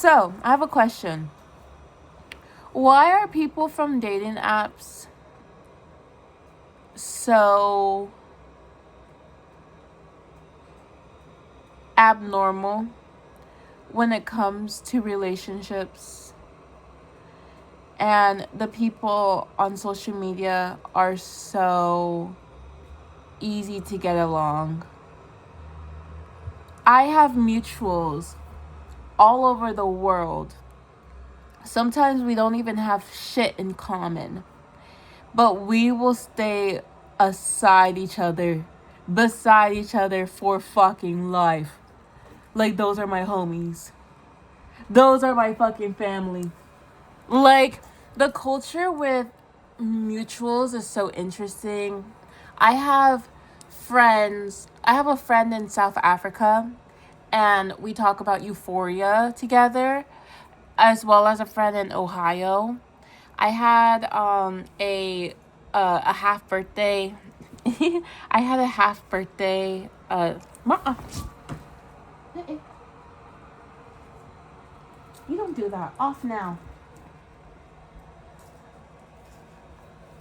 So, I have a question. Why are people from dating apps so abnormal when it comes to relationships? And the people on social media are so easy to get along. I have mutuals all over the world. Sometimes we don't even have shit in common, but we will stay beside each other for fucking life. Like, those are my homies. Those are my fucking family. Like, the culture with mutuals is so interesting. I have a friend in South Africa, and we talk about Euphoria together, as well as a friend in Ohio. I had a half birthday. I had a half birthday. You don't do that. Off now.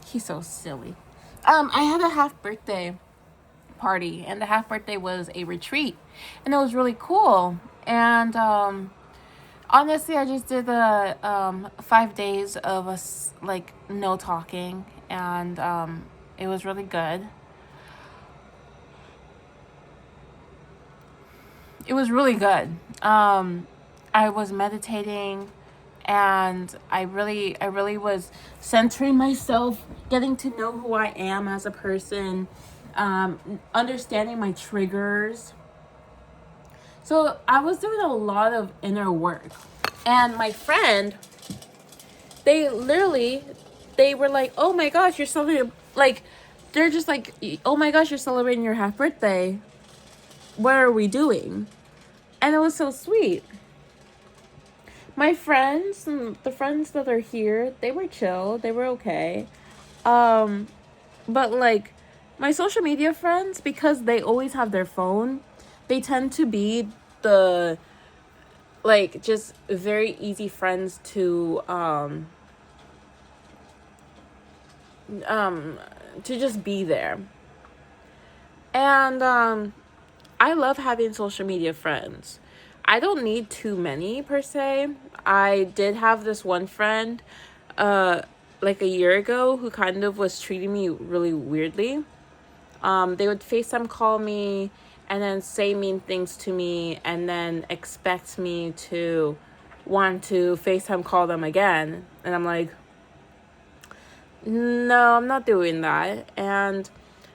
He's so silly. I had a half birthday party, and the half birthday was a retreat, and it was really cool. And honestly, I just did the 5 days of us like no talking, and it was really good. It was really good. I was meditating, and I really was centering myself, getting to know who I am as a person, understanding my triggers. So I was doing a lot of inner work. And my friend, they were like, oh my gosh, you're celebrating, like, they're just like, oh my gosh, you're celebrating your half birthday. What are we doing? And it was so sweet. My friends, the friends that are here, they were chill. They were okay. But like, my social media friends, because they always have their phone, they tend to be the, like, just very easy friends to just be there. And I love having social media friends. I don't need too many per se. I did have this one friend like a year ago who kind of was treating me really weirdly. They would FaceTime call me and then say mean things to me and then expect me to want to FaceTime call them again. And I'm like, no, I'm not doing that. And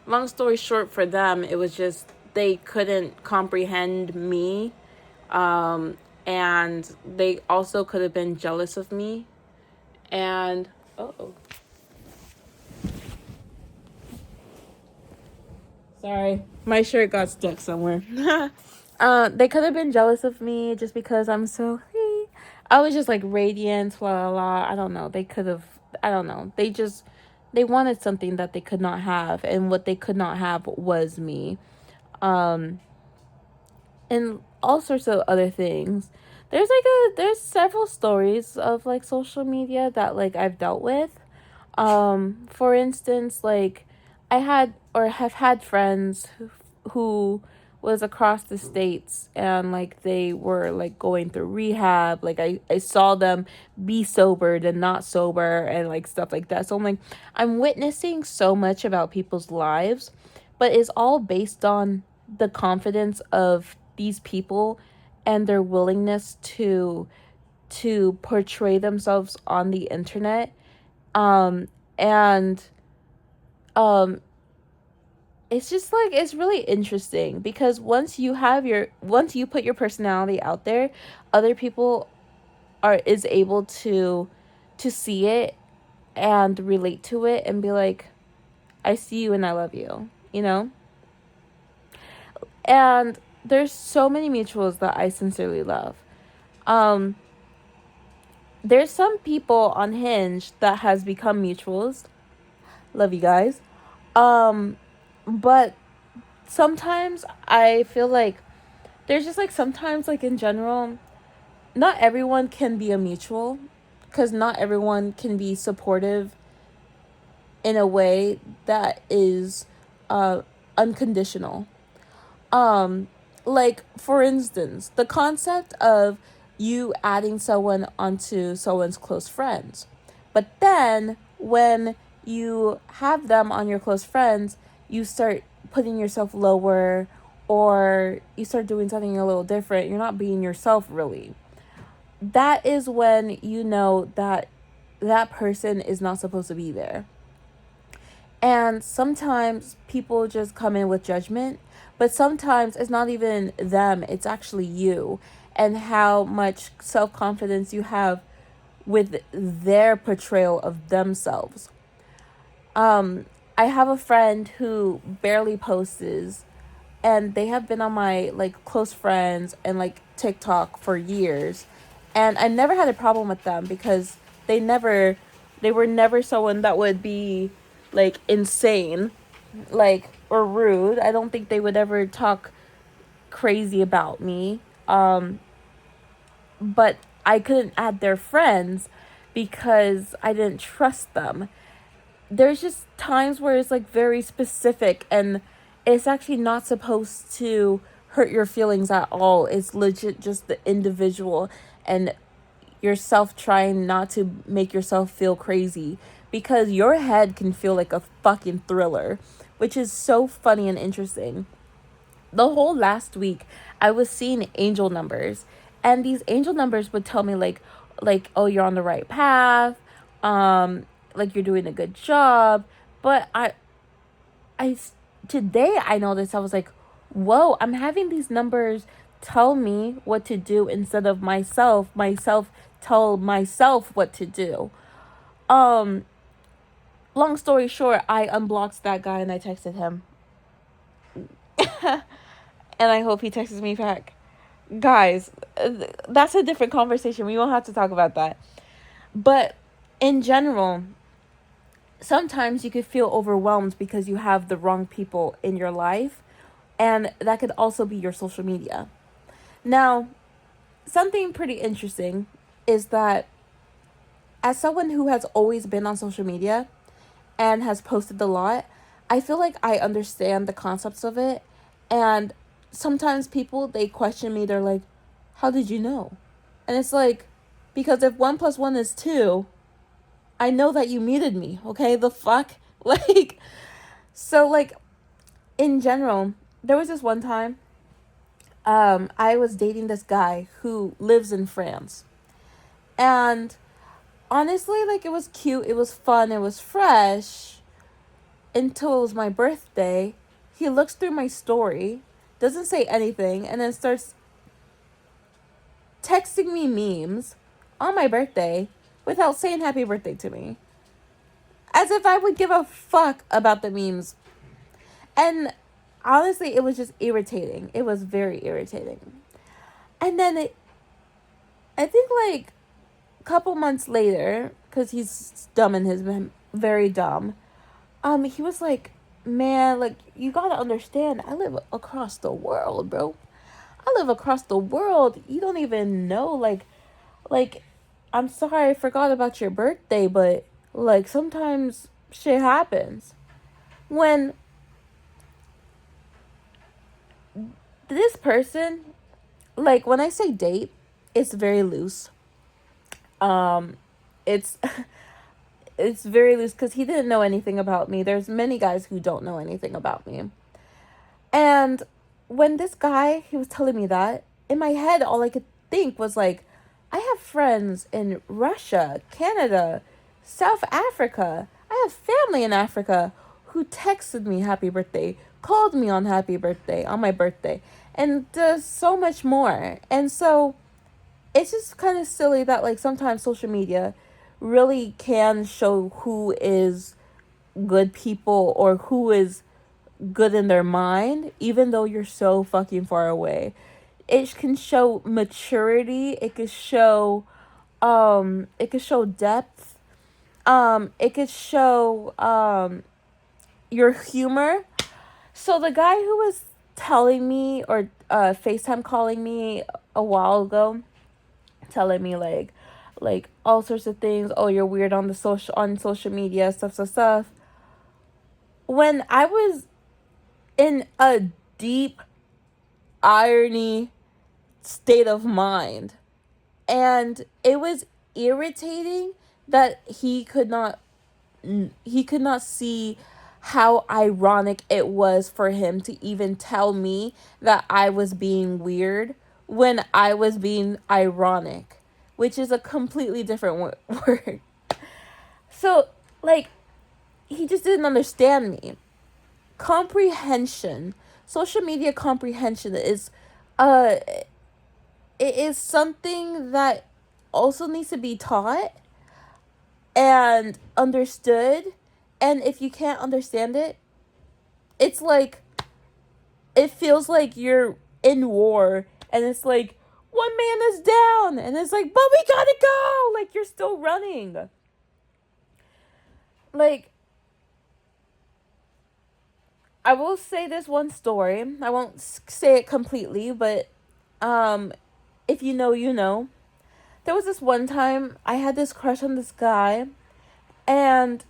long story short, for them, it was just they couldn't comprehend me. And they also could have been jealous of me. And sorry, my shirt got stuck somewhere. They could have been jealous of me just because I'm so, I was just like radiant, la la la. I don't know. They could have, I don't know. They wanted something that they could not have, and what they could not have was me. And all sorts of other things. There's several stories of like social media that like I've dealt with. For instance, like I had or have had friends who was across the states, and like they were like going through rehab. Like I saw them be sobered and not sober and like stuff like that. So I'm witnessing so much about people's lives, but it's all based on the confidence of these people and their willingness to portray themselves on the internet. And it's just like, it's really interesting because once you put your personality out there, other people is able to see it and relate to it and be like, I see you and I love you, you know? And there's so many mutuals that I sincerely love. There's some people on Hinge that has become mutuals. Love you guys. But sometimes I feel like there's just like sometimes like in general, not everyone can be a mutual, because not everyone can be supportive in a way that is uh, unconditional. Um, like, for instance, the concept of you adding someone onto someone's close friends. But then when you have them on your close friends, you start putting yourself lower, or you start doing something a little different. You're not being yourself, really. That is when you know that that person is not supposed to be there. And sometimes people just come in with judgment, but sometimes it's not even them, it's actually you, and how much self confidence you have with their portrayal of themselves. Um, I have a friend who barely posts, and they have been on my like close friends and like TikTok for years. And I never had a problem with them because they never they were never someone that would be like insane, like, or rude. I don't think they would ever talk crazy about me. But I couldn't add their friends because I didn't trust them. There's just times where it's like very specific, and it's actually not supposed to hurt your feelings at all. It's legit just the individual and yourself trying not to make yourself feel crazy, because your head can feel like a fucking thriller, which is so funny and interesting. The whole last week I was seeing angel numbers, and these angel numbers would tell me like, oh, you're on the right path, like you're doing a good job. But I today I noticed, I was like, whoa, I'm having these numbers tell me what to do instead of myself tell myself what to do. um Long story short, I unblocked that guy and I texted him. And I hope he texts me back. Guys, that's a different conversation. We won't have to talk about that. But in general, sometimes you could feel overwhelmed because you have the wrong people in your life, and that could also be your social media. Now, something pretty interesting is that, as someone who has always been on social media and has posted a lot, I feel like I understand the concepts of it. And sometimes people, they question me, they're like, how did you know? And it's like, because if 1 plus 1 is 2, I know that you muted me, okay? The fuck? Like, so, like, in general, there was this one time, I was dating this guy who lives in France. And honestly, like, it was cute, it was fun, it was fresh until it was my birthday. He looks through my story, doesn't say anything, and then starts texting me memes on my birthday without saying happy birthday to me. As if I would give a fuck about the memes. And honestly, it was just irritating. It was very irritating. And then I think like a couple months later, because he's dumb and he's been very dumb, he was like, man, like, you gotta understand, I live across the world, bro. I live across the world. You don't even know, like, I'm sorry I forgot about your birthday, but, like, sometimes shit happens. When this person, like, when I say date, it's very loose. It's it's very loose because he didn't know anything about me. There's many guys who don't know anything about me. And when this guy, he was telling me that, in my head, all I could think was like, I have friends in Russia, Canada, South Africa. I have family in Africa who texted me happy birthday, called me on happy birthday, on my birthday, and does so much more. And so it's just kind of silly that, like, sometimes social media really can show who is good people or who is good in their mind, even though you're so fucking far away. It can show maturity. It could show depth. It could show your humor. So the guy who was telling me, or FaceTime calling me a while ago, telling me like all sorts of things. Oh, you're weird on social media, stuff. When I was in a deep irony state of mind, and it was irritating that he could not see how ironic it was for him to even tell me that I was being weird when I was being ironic, which is a completely different word. So, like, he just didn't understand me. Comprehension, social media comprehension is, uh, it is something that also needs to be taught and understood. And if you can't understand it, it's like, it feels like you're in war, and it's like, one man is down, and it's like, but we gotta go, like, you're still running. Like, I will say this one story. I won't say it completely, but if you know, you know. There was this one time I had this crush on this guy, and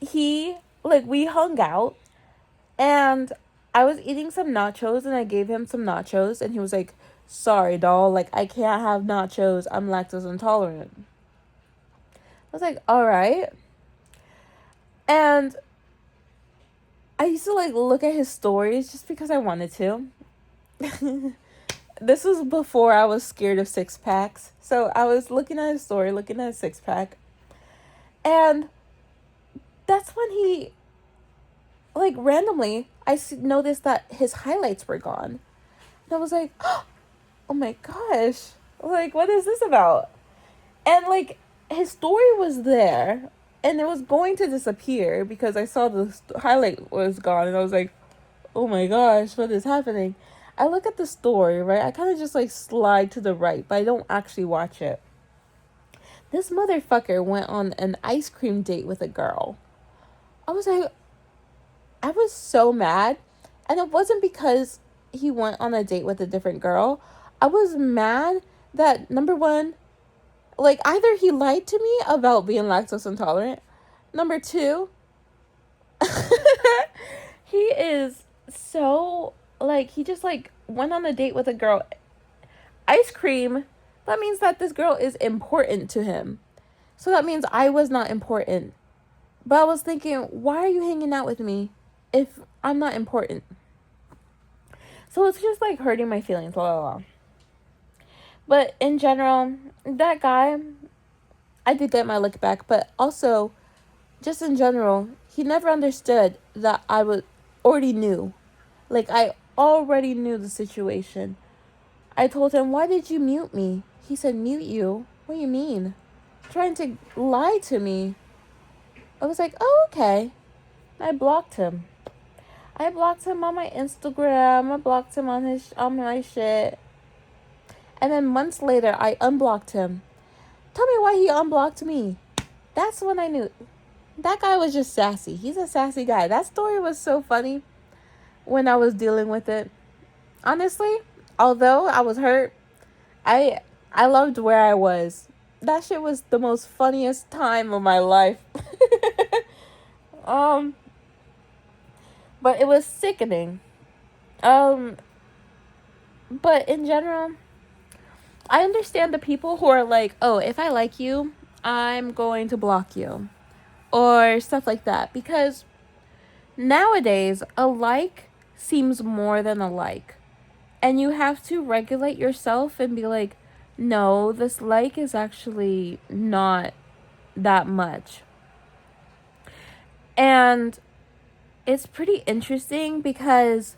we hung out, and I was eating some nachos, and I gave him some nachos, and he was like, sorry, doll, like, I can't have nachos. I'm lactose intolerant. I was like, all right. And I used to, like, look at his stories just because I wanted to. This was before I was scared of six packs. So I was looking at his story, looking at his six pack. And that's when he, like, randomly, noticed that his highlights were gone. And I was like, oh my gosh. Like, what is this about? And, like, his story was there, and it was going to disappear because I saw the highlight was gone, and I was like, oh my gosh, what is happening? I look at the story, right? I kind of just, like, slide to the right, but I don't actually watch it. This motherfucker went on an ice cream date with a girl. I was like, I was so mad. And it wasn't because he went on a date with a different girl. I was mad that, number one, like, either he lied to me about being lactose intolerant. Number two, he is so, like, he just, like, went on a date with a girl. Ice cream, that means that this girl is important to him. So that means I was not important. But I was thinking, why are you hanging out with me if I'm not important? So it's just, like, hurting my feelings, blah, blah, blah. But in general, that guy, I did get my look back, but also, just in general, he never understood that I already knew. Like, I already knew the situation. I told him, why did you mute me? He said, mute you? What do you mean? Trying to lie to me. I was like, oh, okay. I blocked him. I blocked him on my Instagram. I blocked him on my shit. And then months later, I unblocked him. Tell me why he unblocked me. That's when I knew. That guy was just sassy. He's a sassy guy. That story was so funny when I was dealing with it. Honestly, although I was hurt, I loved where I was. That shit was the most funniest time of my life. But it was sickening. But in general, I understand the people who are like, oh, if I like you, I'm going to block you. Or stuff like that. Because nowadays, a like seems more than a like. And you have to regulate yourself and be like, no, this like is actually not that much. And it's pretty interesting because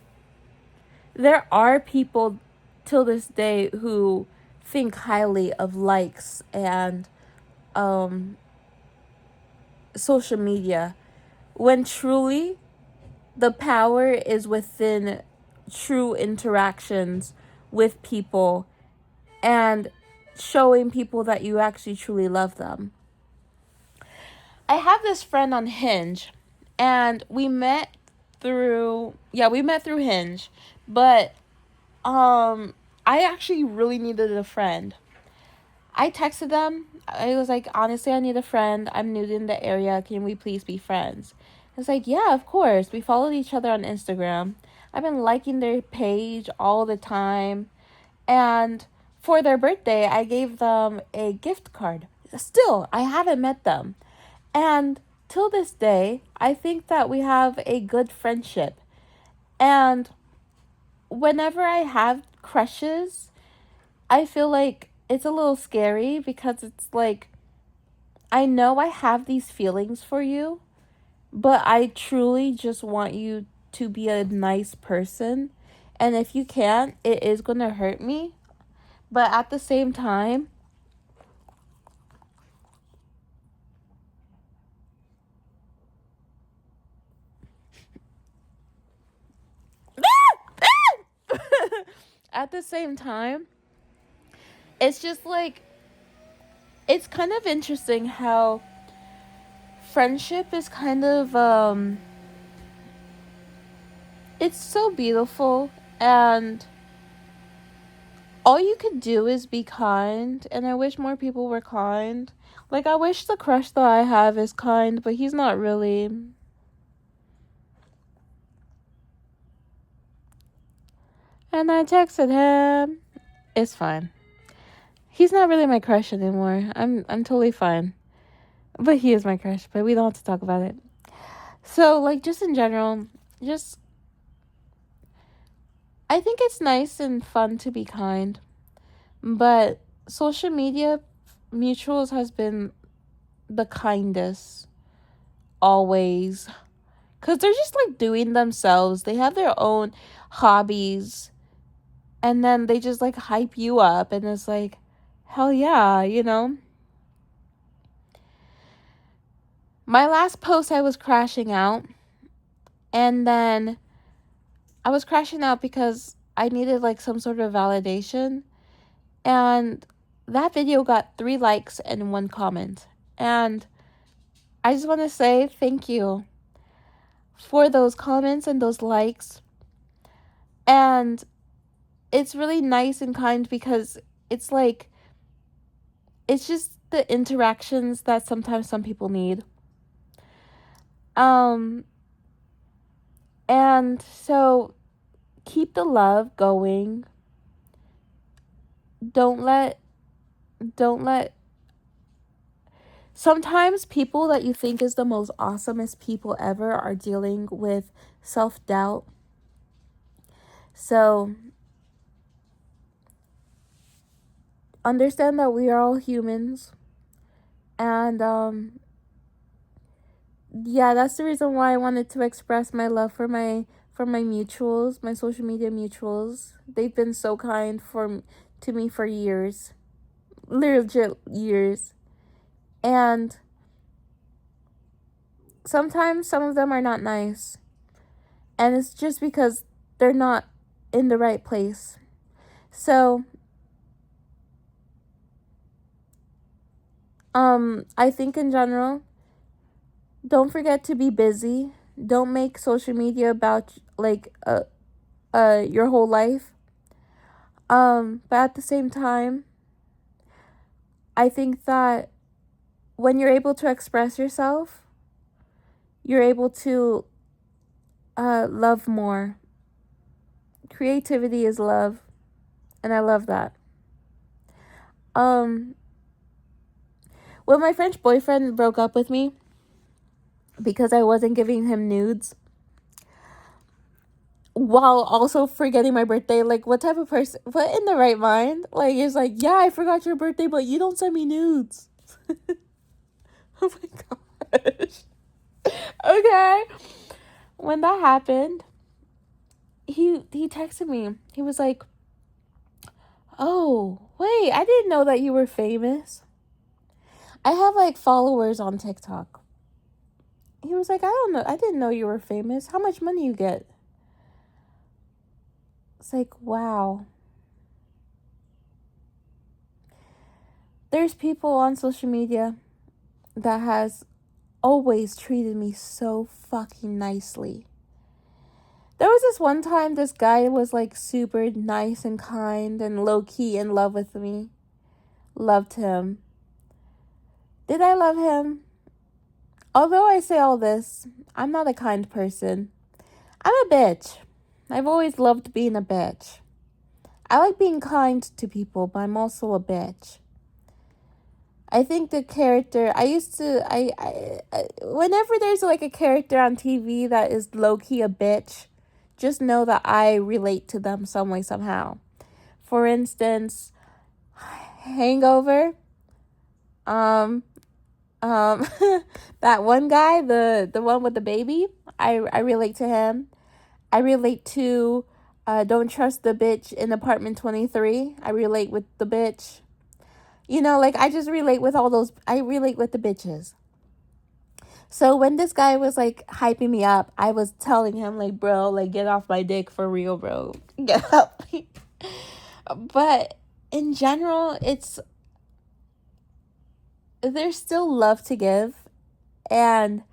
there are people till this day who think highly of likes and social media, when truly the power is within true interactions with people and showing people that you actually truly love them. I have this friend on Hinge, and we met through Hinge, but I actually really needed a friend. I texted them. I was like, honestly, I need a friend. I'm new in the area. Can we please be friends? It's like, yeah, of course. We followed each other on Instagram. I've been liking their page all the time. And for their birthday, I gave them a gift card. Still, I haven't met them. And till this day, I think that we have a good friendship. And whenever I have crushes, I feel like it's a little scary because it's like, I know I have these feelings for you, but I truly just want you to be a nice person. And if you can't, it is going to hurt me. But at the same time, at the same time, it's just like, it's kind of interesting how friendship is kind of, it's so beautiful, and all you could do is be kind, and I wish more people were kind. Like, I wish the crush that I have is kind, but he's not really. And I texted him. It's fine. He's not really my crush anymore. I'm totally fine. But he is my crush, but we don't have to talk about it. So, like, just in general, just, I think it's nice and fun to be kind. But social media mutuals has been the kindest always. Because they're just like doing themselves. They have their own hobbies. And then they just like hype you up. And it's like, hell yeah, you know? My last post, I was crashing out. And then I was crashing out because I needed like some sort of validation. And that video got 3 likes and 1 comment. And I just want to say thank you for those comments and those likes. And it's really nice and kind because it's like, it's just the interactions that sometimes some people need. And so keep the love going. Don't let sometimes people that you think is the most awesomest people ever are dealing with self-doubt. So understand that we are all humans. And yeah, that's the reason why I wanted to express my love for my mutuals, my social media mutuals. They've been so kind to me for years. Legit years. And sometimes some of them are not nice. And it's just because they're not in the right place. So I think in general, don't forget to be busy. Don't make social media about like your whole life. But at the same time, I think that when you're able to express yourself, you're able to love more. Creativity is love, and I love that. When my French boyfriend broke up with me because I wasn't giving him nudes, while also forgetting my birthday, like, what type of person, what in the right mind? Like, it's like, yeah, I forgot your birthday, but you don't send me nudes. Oh my gosh. Okay. When that happened, he texted me. He was like, oh, wait, I didn't know that you were famous. I have like followers on TikTok. He was like, I don't know. I didn't know you were famous. How much money you get? It's like, wow. There's people on social media that has always treated me so fucking nicely. There was this one time this guy was like super nice and kind and low key in love with me. Loved him. Did I love him? Although I say all this, I'm not a kind person. I'm a bitch. I've always loved being a bitch. I like being kind to people, but I'm also a bitch. I think the character I used to I whenever there's like a character on TV that is low key a bitch, just know that I relate to them some way somehow. For instance, Hangover. Um that one guy, the one with the baby, I relate to him. I relate to Don't Trust the Bitch in Apartment 23. I relate with the bitch. You know, like I just relate with all those. I relate with the bitches. So when this guy was like hyping me up, I was telling him like, bro, like get off my dick for real, bro. Get up. But in general, there's still love to give, and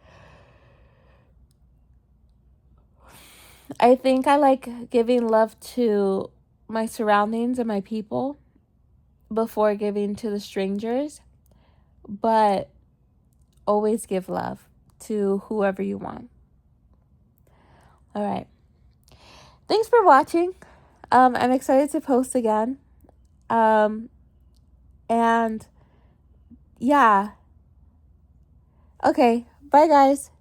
I think I like giving love to my surroundings and my people before giving to the strangers, but always give love to whoever you want. All right. Thanks for watching. I'm excited to post again. And yeah. Okay. Bye, guys.